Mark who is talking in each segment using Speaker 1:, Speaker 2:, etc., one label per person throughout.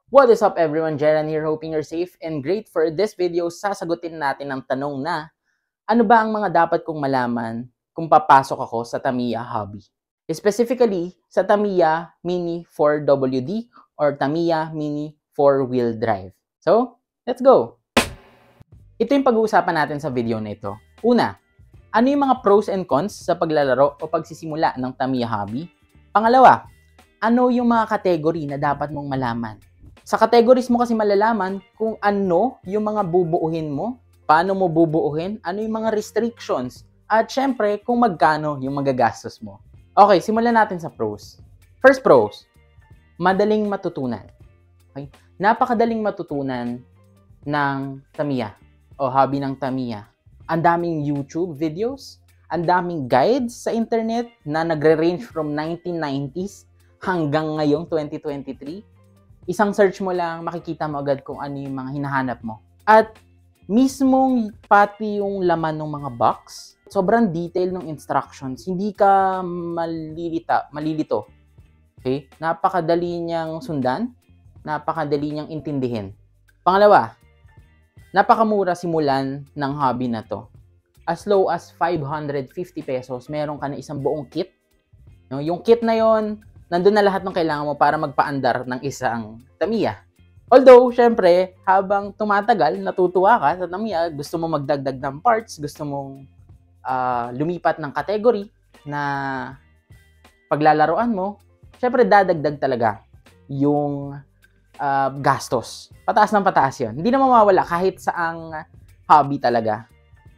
Speaker 1: What is up everyone, Jeran here, hoping you're safe and great. For this video, sasagutin natin ang tanong na, ano ba ang mga dapat kong malaman kung papasok ako sa Tamiya hobby? Specifically, sa Tamiya Mini 4WD or Tamiya Mini 4-wheel drive. So, let's go! Ito yung pag-uusapan natin sa video na ito. Una, ano yung mga pros and cons sa paglalaro o pagsisimula ng Tamiya hobby? Pangalawa, ano yung mga category na dapat mong malaman? Sa categories mo kasi malalaman kung ano yung mga bubuuhin mo, paano mo bubuuhin, ano yung mga restrictions, at syempre kung magkano yung magagastos mo. Okay, simulan natin sa pros. First pros, madaling matutunan. Okay? Napakadaling matutunan ng Tamiya o hobby ng Tamiya. Ang daming YouTube videos, ang daming guides sa internet na nagre-range from 1990s hanggang ngayong 2023. Isang search mo lang, makikita mo agad kung ano yung mga hinahanap mo. At mismong pati yung laman ng mga box, sobrang detail ng instructions. Hindi ka malilito. Okay? Napakadali niyang sundan, napakadali niyang intindihin. Pangalawa, napakamura simulan ng hobby na to. As low as 550 pesos, meron ka na isang buong kit. No? Yung kit na yon, nandun na lahat ng kailangan mo para magpaandar ng isang Tamiya. Although, syempre, habang tumatagal, natutuwa ka sa Tamiya, gusto mo magdagdag ng parts, gusto mong lumipat ng category na paglalaroan mo, syempre dadagdag talaga yung gastos. Pataas ng pataas yun. Hindi na mawawala kahit saang hobby talaga.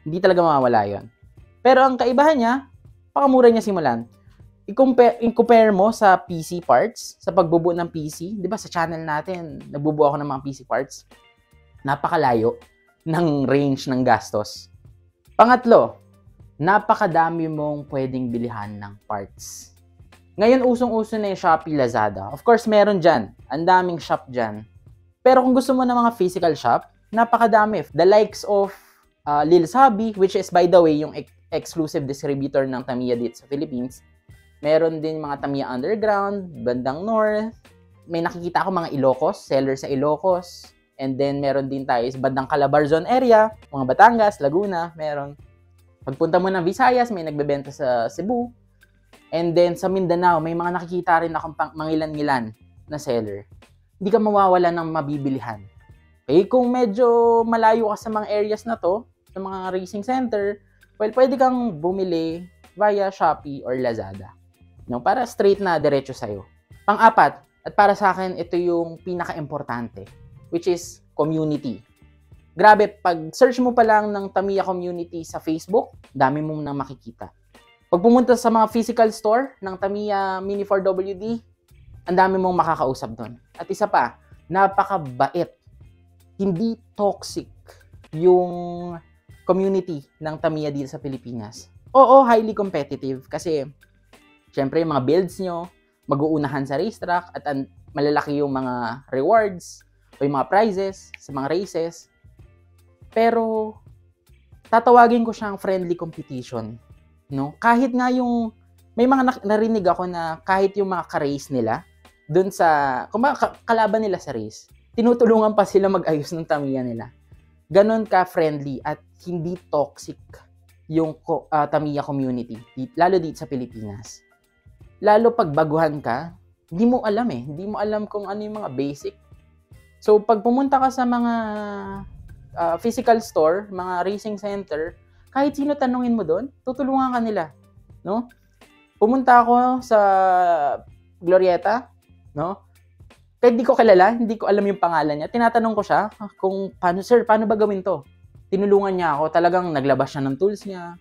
Speaker 1: Hindi talaga mawawala yun. Pero ang kaibahan niya, pakamura niya simulan. I-compare mo sa PC parts, sa pagbubuo ng PC, di ba sa channel natin, nagbubuo ako ng mga PC parts, napakalayo ng range ng gastos. Pangatlo, napakadami mong pwedeng bilihan ng parts. Ngayon, usong-uso na yung Shopee, Lazada. Of course, meron dyan. Ang daming shop dyan. Pero kung gusto mo ng mga physical shop, napakadami. The likes of Lil's Hobby, which is, by the way, yung exclusive distributor ng Tamiya dito sa Philippines. Meron din mga Tamiya Underground, bandang North. May nakikita ako mga Ilocos, seller sa Ilocos. And then meron din tayo sa bandang Calabarzon area, mga Batangas, Laguna, meron. Pagpunta mo ng Visayas, may nagbebenta sa Cebu. And then sa Mindanao, may mga nakikita rin akong mangilan-ngilan na seller. Hindi ka mawawala ng mabibilihan. Okay, kung medyo malayo ka sa mga areas na to, sa mga racing center, well, pwede kang bumili via Shopee or Lazada. No, para straight na diretso sa'yo. Pang-apat, at para sa akin, ito yung pinaka-importante, which is community. Grabe, pag search mo pa lang ng Tamiya community sa Facebook, dami mong nang makikita. Pag pumunta sa mga physical store ng Tamiya Mini 4WD, ang dami mong makakausap doon. At isa pa, napakabait. Hindi toxic yung community ng Tamiya dito sa Pilipinas. Oo, highly competitive kasi syempre, yung mga builds nyo, mag-uunahan sa racetrack at malalaki yung mga rewards o yung mga prizes sa mga races. Pero, tatawagin ko siyang friendly competition. No? Kahit nga yung, may mga narinig ako na kahit yung mga ka-race nila, dun sa, kalaban nila sa race, tinutulungan pa sila mag-ayos ng Tamiya nila. Ganon ka-friendly at hindi toxic yung Tamiya community, lalo dito sa Pilipinas. Lalo pag baguhan ka, hindi mo alam eh. Hindi mo alam kung ano yung mga basic. So, pag pumunta ka sa mga physical store, mga racing center, kahit sino tanungin mo doon, tutulungan ka nila. No? Pumunta ako sa Glorieta, no? Kahit di ko kilala, hindi ko alam yung pangalan niya. Tinatanong ko siya kung, paano ba gawin to? Tinulungan niya ako. Talagang naglabas siya ng tools niya.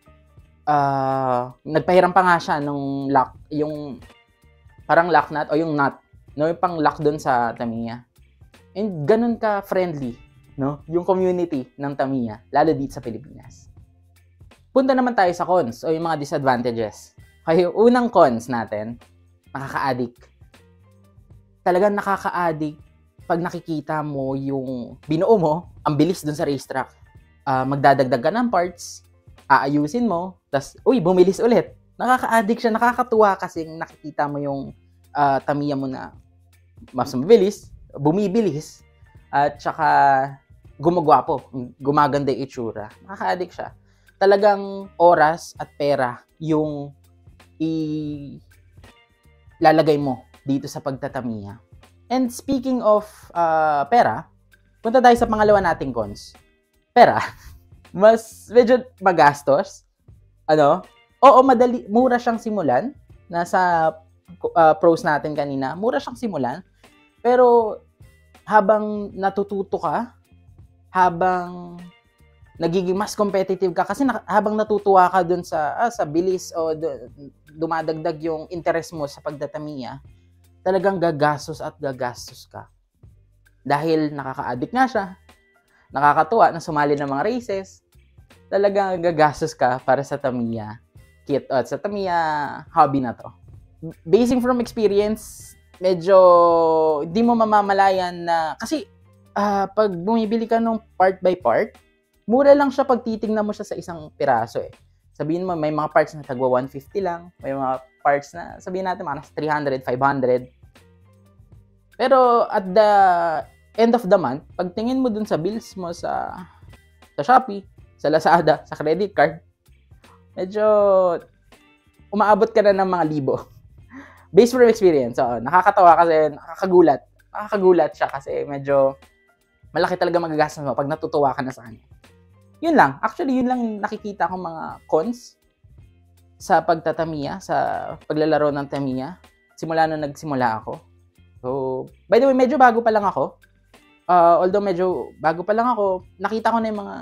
Speaker 1: Nagpahiram pa nga siya ng lock, yung parang lock nut o yung nut, no, yung pang lock doon sa Tamiya. And ganun ka friendly, no, yung community ng Tamiya, lalo dito sa Pilipinas. Punta naman tayo sa cons o yung mga disadvantages. Kaya unang cons natin, nakaka-addict. Talagang nakaka-addict pag nakikita mo yung binuo mo, ang bilis doon sa racetrack. Magdadagdag ka ng parts, aayusin mo, tas bumilis ulit. Nakaka-addict siya, nakakatuwa kasi nakikita mo yung Tamiya mo na mas mabilis, bumibilis, at saka gumagwapo, gumaganda yung itsura. Nakaka-addict siya. Talagang oras at pera yung ilalagay mo dito sa pagtatamiya. And speaking of pera, punta tayo sa pangalawa nating cons. Pera. Medyo magastos. Oo, mura siyang simulan. Nasa pros natin kanina, mura siyang simulan. Pero habang natututo ka, habang nagiging mas competitive ka, kasi habang natutuwa ka dun sa bilis o dumadagdag yung interest mo sa pagtatamiya, talagang gagastos at gagastos ka. Dahil nakaka-addict nga siya, nakakatuwa na sumali ng mga races, talagang gagastos ka para sa tamiya kit at sa tamiya hobby na to. Basing from experience, medyo di mo mamamalayan na, kasi pag bumibili ka ng part by part, mura lang siya pag titingnan mo siya sa isang piraso eh. Sabihin mo, may mga parts na tagwa 150 lang, may mga parts na sabihin natin mga 300, 500. Pero at the end of the month, pag tingin mo dun sa bills mo sa Shopee, sa Lazada, sa credit card, medyo umaabot ka na ng mga libo. Based from experience, nakakatawa kasi nakakagulat siya kasi medyo malaki talaga magagastos mo pag natutuwa ka na sa kanya. Yun lang. Actually, yun lang nakikita kong mga cons sa pagtatamiya, sa paglalaro ng tamiya. Simula nung nagsimula ako. So, by the way, medyo bago pa lang ako. Although medyo bago pa lang ako, nakita ko na yung mga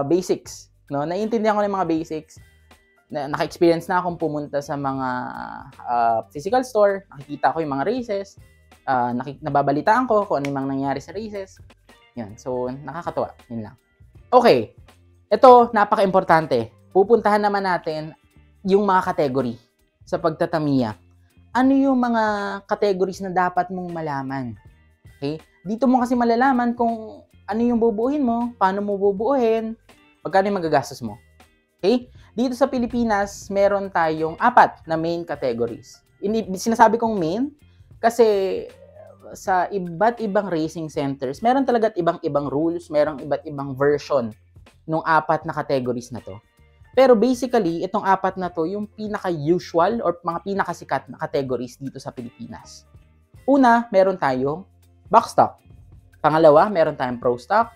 Speaker 1: basics. No? Naiintindihan ko na yung mga basics. Naka-experience na akong pumunta sa mga physical store. Nakikita ko yung mga races. Nababalitaan ko kung ano yung mga nangyari sa races. Yan. So, nakakatuwa. Yun lang. Okay. Ito, napaka-importante. Pupuntahan naman natin yung mga category sa pagtatamiya. Ano yung mga categories na dapat mong malaman? Okay? Dito mo kasi malalaman kung ano yung bubuuhin mo, paano mo bubuuhin, magkano yung magagastos mo. Okay? Dito sa Pilipinas, meron tayong 4 na main categories. Sinasabi kong main kasi sa iba't ibang racing centers, meron talaga ibang-ibang rules, meron iba't ibang version ng 4 na categories na to. Pero basically, itong 4 na to, yung pinaka-usual or mga pinakasikat na categories dito sa Pilipinas. Una, meron tayong box stock. Pangalawa, meron tayong pro stock.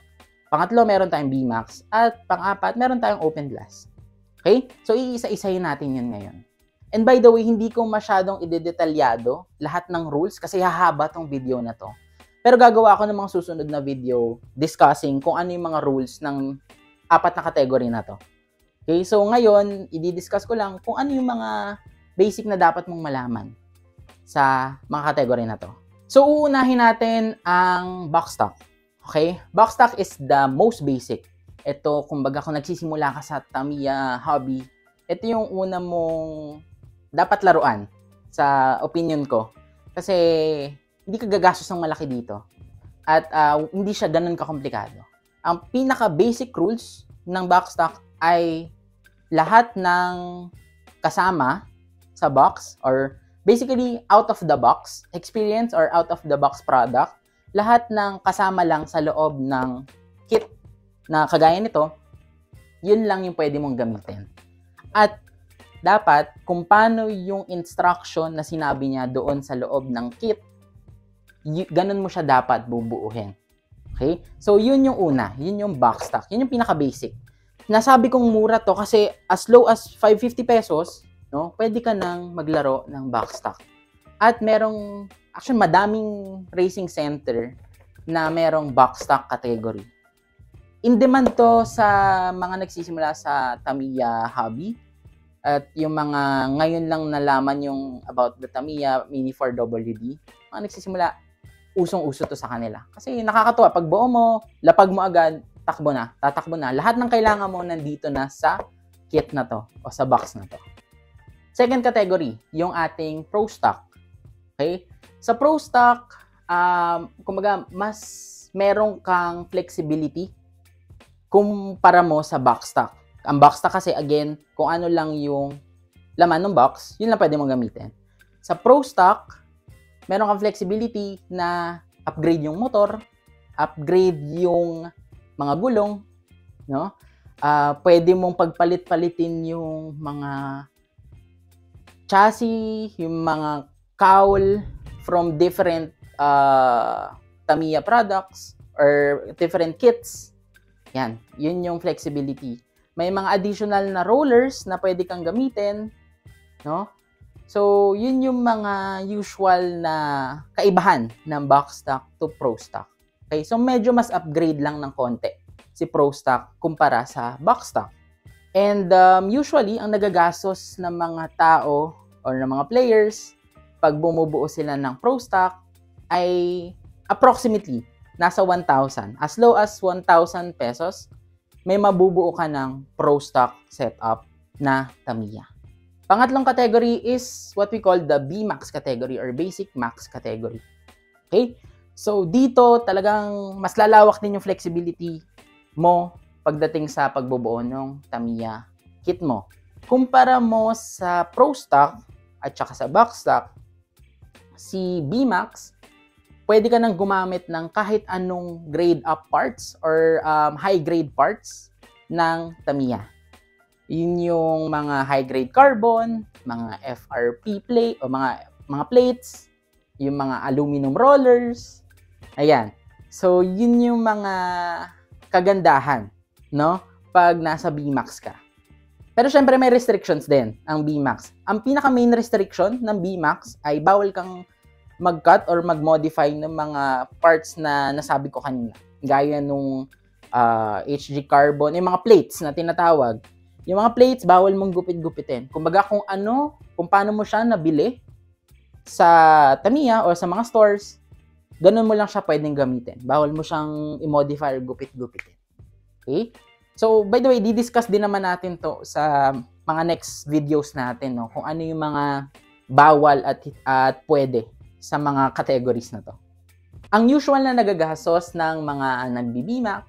Speaker 1: Pangatlo, meron tayong BMAX. At pang-4, meron tayong open glass. Okay? So, iisa-isahin natin yun ngayon. And by the way, hindi ko masyadong idedetalyado lahat ng rules kasi hahaba tong video na to. Pero gagawa ako ng mga susunod na video discussing kung ano yung mga rules ng 4 na category na to. Okay? So, ngayon, i-discuss ko lang kung ano yung mga basic na dapat mong malaman sa mga category na to. So, uunahin natin ang box stock. Okay? Box stock is the most basic. Ito, kumbaga kung nagsisimula ka sa tamiya hobby, ito yung una mong dapat laruan sa opinion ko. Kasi hindi ka gagastos ng malaki dito. At hindi siya ganun kakomplikado. Ang pinaka-basic rules ng box stock ay lahat ng kasama sa box or basically out of the box experience or out of the box product, lahat ng kasama lang sa loob ng kit na kagaya nito, yun lang yung pwede mong gamitin. At dapat, kung paano yung instruction na sinabi niya doon sa loob ng kit, ganun mo siya dapat bubuuhin. Okay? So, yun yung una. Yun yung box stock. Yun yung pinaka-basic. Nasabi kong mura to kasi as low as 550 pesos, no, pwede ka nang maglaro ng box stock. At merong, actually, madaming racing center na merong box stock category. In demand to sa mga nagsisimula sa Tamiya hobby at yung mga ngayon lang nalaman yung about the Tamiya Mini 4WD. Mga nagsisimula, usong-uso to sa kanila. Kasi nakakatuwa, pag buo mo, lapag mo agad, tatakbo na. Lahat ng kailangan mo nandito na sa kit na to o sa box na to. Second category, yung ating pro stock. Okay? Sa pro stock, kumbaga, mas meron kang flexibility kumpara mo sa box stock. Ang box stock kasi, again, kung ano lang yung laman ng box, yun lang pwede mong gamitin. Sa pro stock, Meron kang flexibility na upgrade yung motor, upgrade yung mga gulong, no? Pwede mong pagpalit-palitin yung mga chassis, yung mga cowl from different Tamiya products or different kits. Yan, yun yung flexibility. May mga additional na rollers na pwede kang gamitin, no? So, yun yung mga usual na kaibahan ng box stock to pro stock. Okay, so medyo mas upgrade lang ng konti si pro stock kumpara sa box stock. And usually, ang nagagastos ng mga tao or ng mga players pag bumubuo sila ng pro stock ay approximately nasa 1,000. As low as 1,000 pesos, may mabubuo ka ng pro stock setup na Tamiya. Pangatlong category is what we call the B-Max category or Basic Max category. Okay? So, dito talagang mas lalawak din yung flexibility mo pagdating sa pagbubuo ng Tamiya kit mo. Kumpara mo sa Pro Stock at saka sa Box Stock, si B-Max, pwede ka nang gumamit ng kahit anong grade up parts or high grade parts ng Tamiya. Yun yung mga high-grade carbon, mga FRP plate o mga plates, yung mga aluminum rollers. Ayan. So, yun yung mga kagandahan, no? Pag nasa B-Max ka. Pero syempre may restrictions din ang B-Max. Ang pinaka-main restriction ng B-Max ay bawal kang mag-cut or mag-modify ng mga parts na nasabi ko kanina. Gaya nung HG carbon, yung mga plates na tinatawag. Yung mga plates, bawal mong gupit-gupitin. Kumbaga kung paano mo siya nabili sa Tamiya o sa mga stores, ganun mo lang siya pwedeng gamitin. Bawal mo siyang i-modify or gupit-gupitin. Okay? So, by the way, di-discuss din naman natin to sa mga next videos natin, no? Kung ano yung mga bawal at pwede sa mga categories na to. Ang usual na nagagastos ng mga nagbi-B-Max,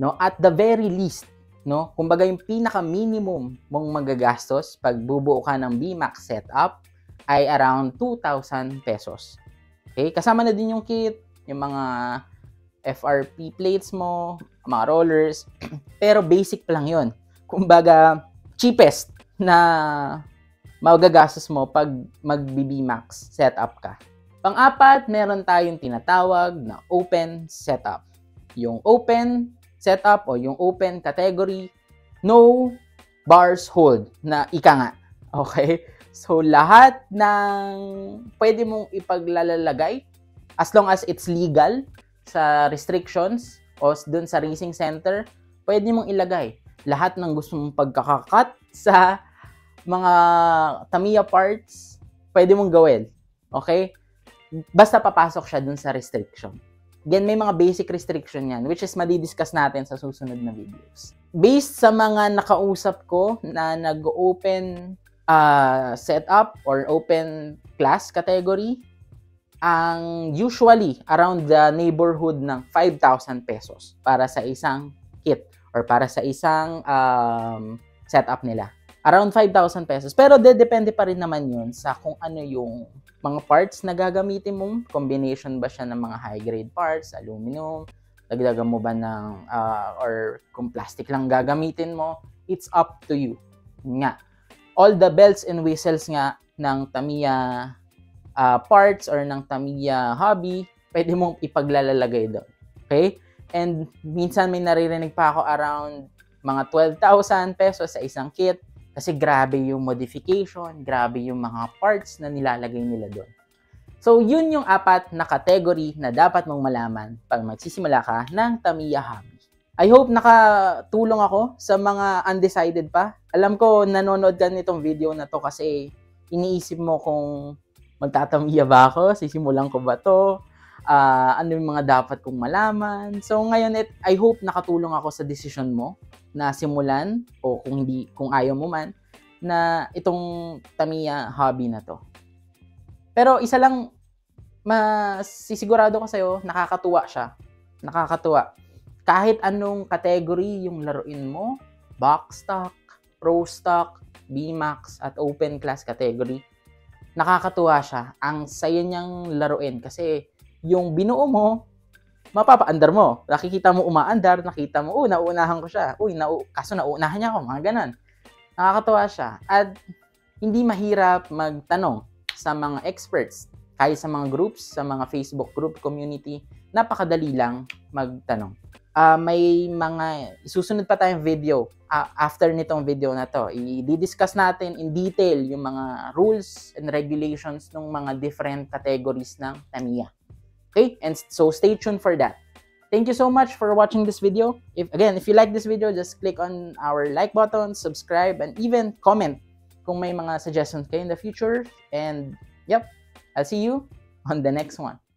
Speaker 1: no, at the very least, no, kumbaga yung pinaka-minimum mong magagastos pag bubuo ka ng B-Max setup ay around 2,000 pesos. Okay? Kasama na din yung kit, yung mga FRP plates mo, mga rollers, pero basic pa lang yun. Kumbaga, cheapest na magagastos mo pag mag-B-Max setup ka. Pang-apat, meron tayong tinatawag na open setup. Yung open setup o yung open category, no bars hold na ika nga. Okay? So, lahat ng pwede mong ipaglalagay as long as it's legal sa restrictions o dun sa racing center, pwede mong ilagay. Lahat ng gusto mong pagkakakat sa mga Tamiya parts, pwede mong gawin. Okay? Basta papasok siya dun sa restriction. Again, may mga basic restriction yan, which is madidiscuss natin sa susunod na videos. Based sa mga nakausap ko na nag-open setup or open class category, ang usually around the neighborhood ng 5,000 pesos para sa isang kit or para sa isang setup nila. Around 5,000 pesos. Pero depende pa rin naman yun sa kung ano yung mga parts na gagamitin mo. Combination ba siya ng mga high-grade parts, aluminum, dagdagan mo ba ng, or kung plastic lang gagamitin mo, it's up to you. Nga. All the bells and whistles nga ng Tamiya parts or ng Tamiya hobby, pwede mong ipaglalagay doon. Okay? And minsan may naririnig pa ako around mga 12,000 pesos sa isang kit. Kasi grabe yung modification, grabe yung mga parts na nilalagay nila doon. So, yun yung apat na category na dapat mong malaman pag magsisimula ka ng Tamiya hobby. I hope nakatulong ako sa mga undecided pa. Alam ko, nanonood ka nitong video na to kasi iniisip mo kung magtatamiya ba ako, sisimulan ko ba to, ano yung mga dapat kong malaman. So, ngayon, I hope nakatulong ako sa decision mo na simulan o kung ayaw mo man na itong Tamiya hobby na to. Pero isa lang masisigurado ko sa'yo, nakakatuwa siya. Nakakatuwa. Kahit anong category yung laruin mo, box stock, pro stock, B-Max at open class category, nakakatuwa siya. Ang saya niyang laruin kasi yung binuo mo, mapapaandar mo. Nakikita mo umaandar, nakita mo, nauunahan ko siya. Kaso nauunahan niya ako, mga ganon. Nakakatuwa siya. At hindi mahirap magtanong sa mga experts, kahit sa mga groups, sa mga Facebook group community, napakadali lang magtanong. May mga isusunod pa tayong video after nitong video na to. I-discuss natin in detail yung mga rules and regulations ng mga different categories ng Tamiya. Okay? And so stay tuned for that. Thank you so much for watching this video. If you like this video, just click on our like button, subscribe, and even comment kung may mga suggestions kayo in the future. And yep, I'll see you on the next one.